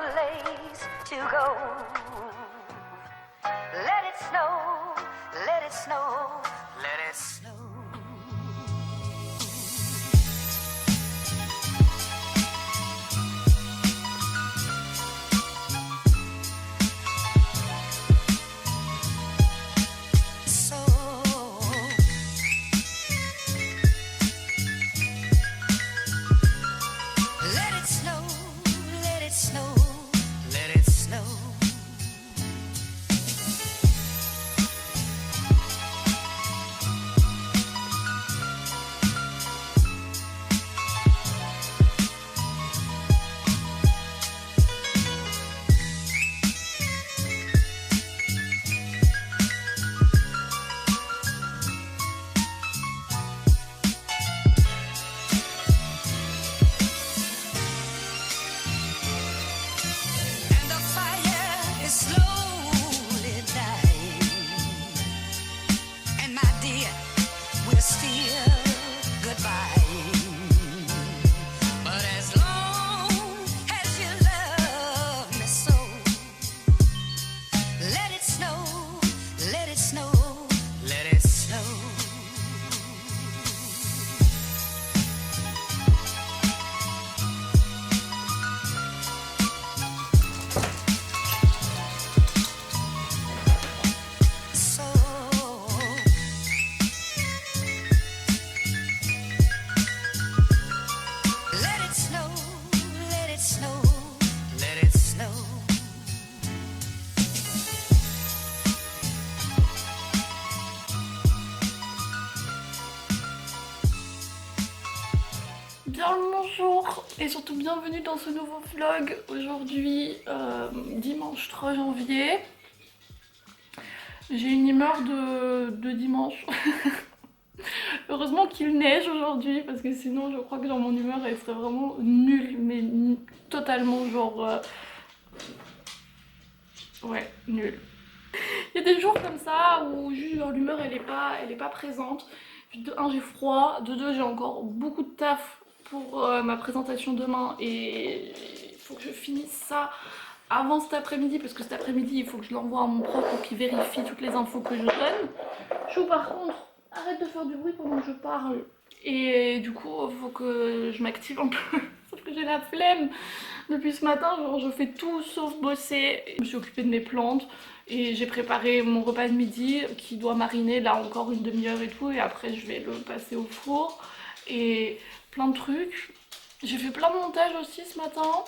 place to go. Let it snow, let it snow, let it snow. Bien le bonjour et surtout bienvenue dans ce nouveau vlog. Aujourd'hui, dimanche 3 janvier. J'ai une humeur de dimanche. Heureusement qu'il neige aujourd'hui parce que sinon je crois que genre mon humeur elle serait vraiment nulle, mais totalement genre... ouais, nulle. Il y a des jours comme ça où juste genre l'humeur elle est pas présente. De 1 j'ai froid, de 2 j'ai encore beaucoup de taf pour ma présentation demain et il faut que je finisse ça avant cet après-midi parce que cet après-midi il faut que je l'envoie à mon prof pour qu'il vérifie toutes les infos que je donne. Chou par contre, arrête de faire du bruit pendant que je parle et du coup il faut que je m'active un peu. Sauf que j'ai la flemme depuis ce matin, genre je fais tout sauf bosser. Je me suis occupée de mes plantes et j'ai préparé mon repas de midi qui doit mariner là encore une demi-heure et tout et après je vais le passer au four et plein de trucs. J'ai fait plein de montages aussi ce matin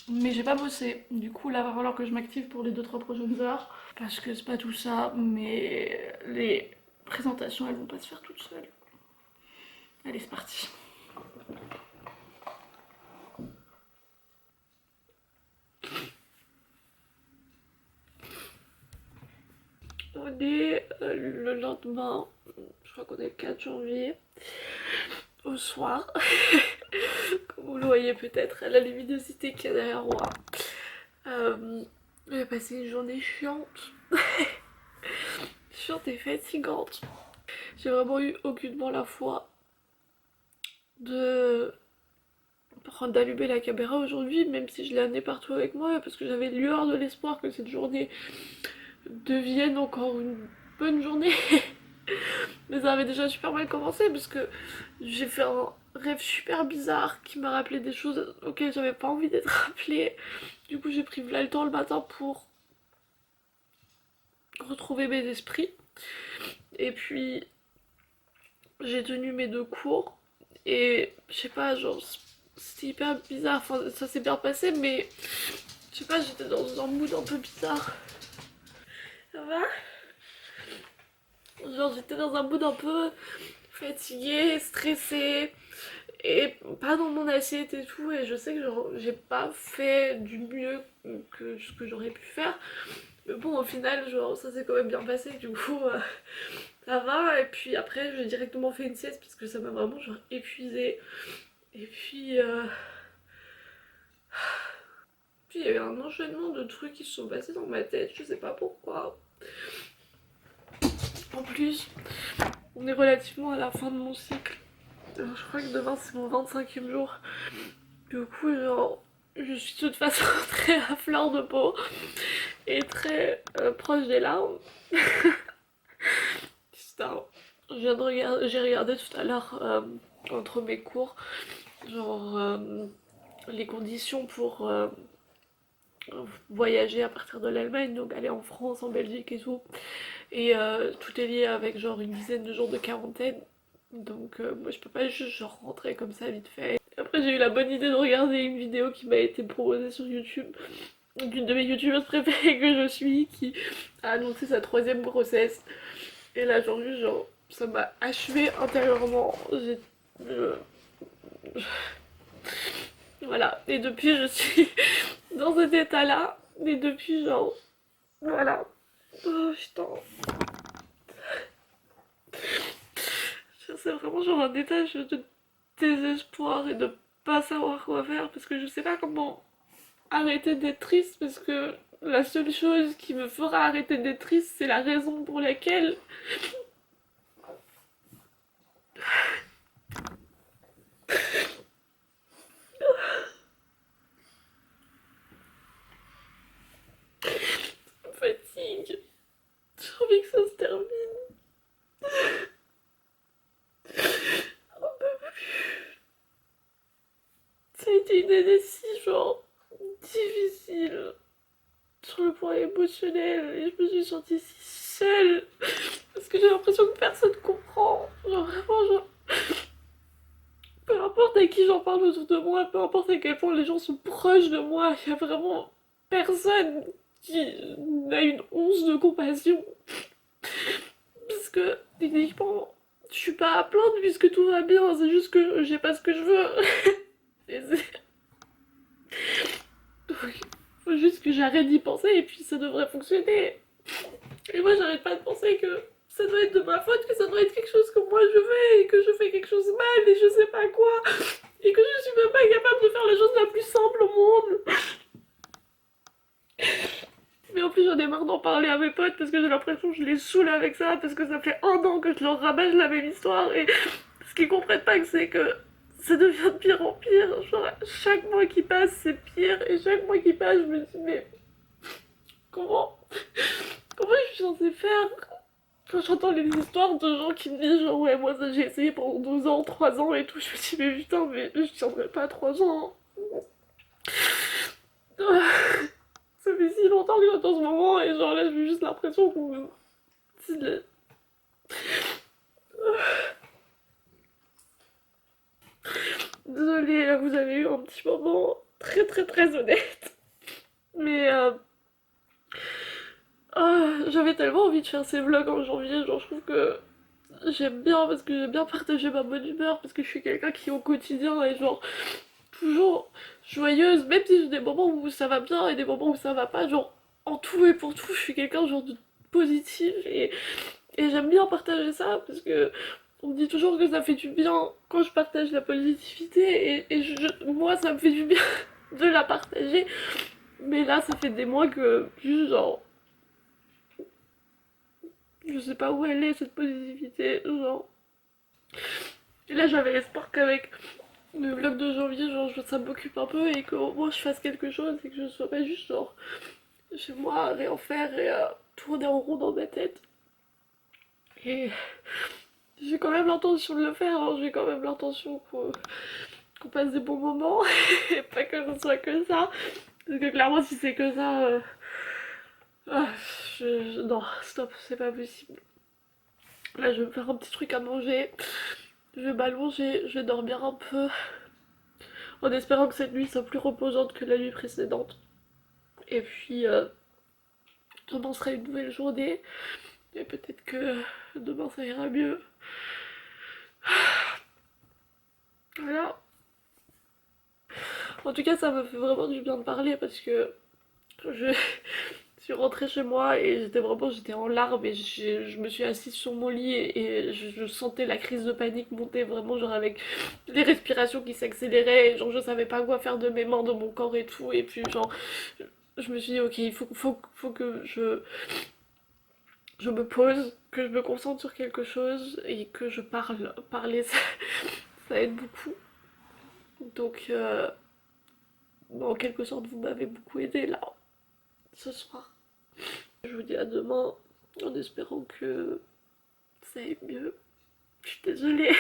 mais j'ai pas bossé. Du coup là va falloir que je m'active pour les 2-3 prochaines heures parce que c'est pas tout ça mais les présentations elles vont pas se faire toutes seules. Allez c'est parti. On est le lendemain, je crois qu'on est le 4 janvier, au soir, comme vous le voyez peut-être à la luminosité qu'il y a derrière moi. J'ai passé une journée chiante, chiante et fatigante. J'ai vraiment eu aucunement la foi d'allumer la caméra aujourd'hui, même si je l'ai amenée partout avec moi, parce que j'avais lueur de l'espoir que cette journée devienne encore une bonne journée. Mais ça avait déjà super mal commencé parce que j'ai fait un rêve super bizarre qui m'a rappelé des choses auxquelles j'avais pas envie d'être rappelée. Du coup j'ai pris là le temps le matin pour retrouver mes esprits. Et puis j'ai tenu mes 2 cours et je sais pas, genre c'était hyper bizarre, enfin ça s'est bien passé mais je sais pas, j'étais dans un mood un peu bizarre. Ça va ? Genre j'étais dans un mood un peu fatiguée, stressée et pas dans mon assiette et tout et je sais que genre j'ai pas fait du mieux que ce que j'aurais pu faire mais bon au final genre ça s'est quand même bien passé du coup ça va et puis après j'ai directement fait une sieste parce que ça m'a vraiment genre épuisée et puis puis il y a eu un enchaînement de trucs qui se sont passés dans ma tête, je sais pas pourquoi. En plus, on est relativement à la fin de mon cycle. Je crois que demain c'est mon 25e jour. Du coup, genre, je suis de toute façon très à fleur de peau et très proche des larmes. Putain, j'ai regardé tout à l'heure entre mes cours, genre les conditions pour voyager à partir de l'Allemagne, donc aller en France, en Belgique et tout. Et tout est lié avec genre une dizaine de jours de quarantaine. Donc moi je peux pas juste genre rentrer comme ça vite fait. Après j'ai eu la bonne idée de regarder une vidéo qui m'a été proposée sur YouTube d'une de mes youtubeuses préférées que je suis qui a annoncé sa troisième grossesse. Et là genre juste genre ça m'a achevé intérieurement. Je- Voilà. Et depuis je suis dans cet état là. Et depuis genre voilà. Oh putain. C'est vraiment genre un état de désespoir et de pas savoir quoi faire parce que je sais pas comment arrêter d'être triste parce que la seule chose qui me fera arrêter d'être triste c'est la raison pour laquelle je me fatigue. J'ai envie que ça se termine. Ça a été une année si genre difficile sur le plan émotionnel et je me suis sentie si seule parce que j'ai l'impression que personne comprend. Genre vraiment genre peu importe à qui j'en parle autour de moi, peu importe à quel point les gens sont proches de moi, il y a vraiment personne qui n'a une once de compassion. Parce que techniquement, je suis pas à plaindre puisque tout va bien, c'est juste que j'ai pas ce que je veux. Et donc, faut juste que j'arrête d'y penser et puis ça devrait fonctionner. Et moi j'arrête pas de penser que ça doit être de ma faute, que ça doit être quelque chose que moi je veux et que je fais quelque chose mal et je sais pas quoi. Et que je suis même pas capable de faire la chose la plus simple au monde. Mais en plus j'en ai marre d'en parler à mes potes parce que j'ai l'impression que je les saoule avec ça parce que ça fait un an que je leur rabâche la même histoire et ce qu'ils comprennent pas c'est que ça devient de pire en pire. Genre chaque mois qui passe c'est pire et chaque mois qui passe je me dis mais comment comment je suis censée faire quand j'entends les histoires de gens qui me disent genre ouais moi ça j'ai essayé pendant 12 ans, 3 ans et tout, je me dis mais putain mais je tiendrai pas 3 ans. Ça fait si longtemps que j'attends ce moment et genre là j'ai juste l'impression qu'on me... Désolée, vous avez eu un petit moment très très très honnête. Mais j'avais tellement envie de faire ces vlogs en janvier, genre je trouve que j'aime bien parce que j'aime bien partager ma bonne humeur parce que je suis quelqu'un qui au quotidien est genre toujours joyeuse, même si j'ai des moments où ça va bien et des moments où ça va pas, genre en tout et pour tout, je suis quelqu'un genre de positif et j'aime bien partager ça parce que on me dit toujours que ça fait du bien quand je partage la positivité moi ça me fait du bien de la partager, mais là ça fait des mois que juste genre je sais pas où elle est cette positivité, genre. Et là j'avais espoir qu'avec le vlog de janvier, genre ça m'occupe un peu et qu'au moins je fasse quelque chose et que je sois pas juste genre chez moi à rien faire et à tourner en rond dans ma tête. Et j'ai quand même l'intention de le faire, hein. J'ai quand même l'intention qu'on passe des bons moments et pas que ce soit que ça. Parce que clairement si c'est que ça, ah, non, stop, c'est pas possible. Là je vais me faire un petit truc à manger, je vais m'allonger, je vais dormir un peu en espérant que cette nuit soit plus reposante que la nuit précédente. Et puis demain sera une nouvelle journée et peut-être que demain ça ira mieux. Voilà. En tout cas, ça me fait vraiment du bien de parler parce que je suis rentrée chez moi et j'étais en larmes et je me suis assise sur mon lit et je sentais la crise de panique monter vraiment genre avec les respirations qui s'accéléraient et genre je savais pas quoi faire de mes mains, de mon corps et tout et puis genre je me suis dit ok faut que je me pose, que je me concentre sur quelque chose et que je parler ça aide beaucoup donc en quelque sorte, vous m'avez beaucoup aidé là, ce soir. Je vous dis à demain, en espérant que ça aille mieux. Je suis désolée.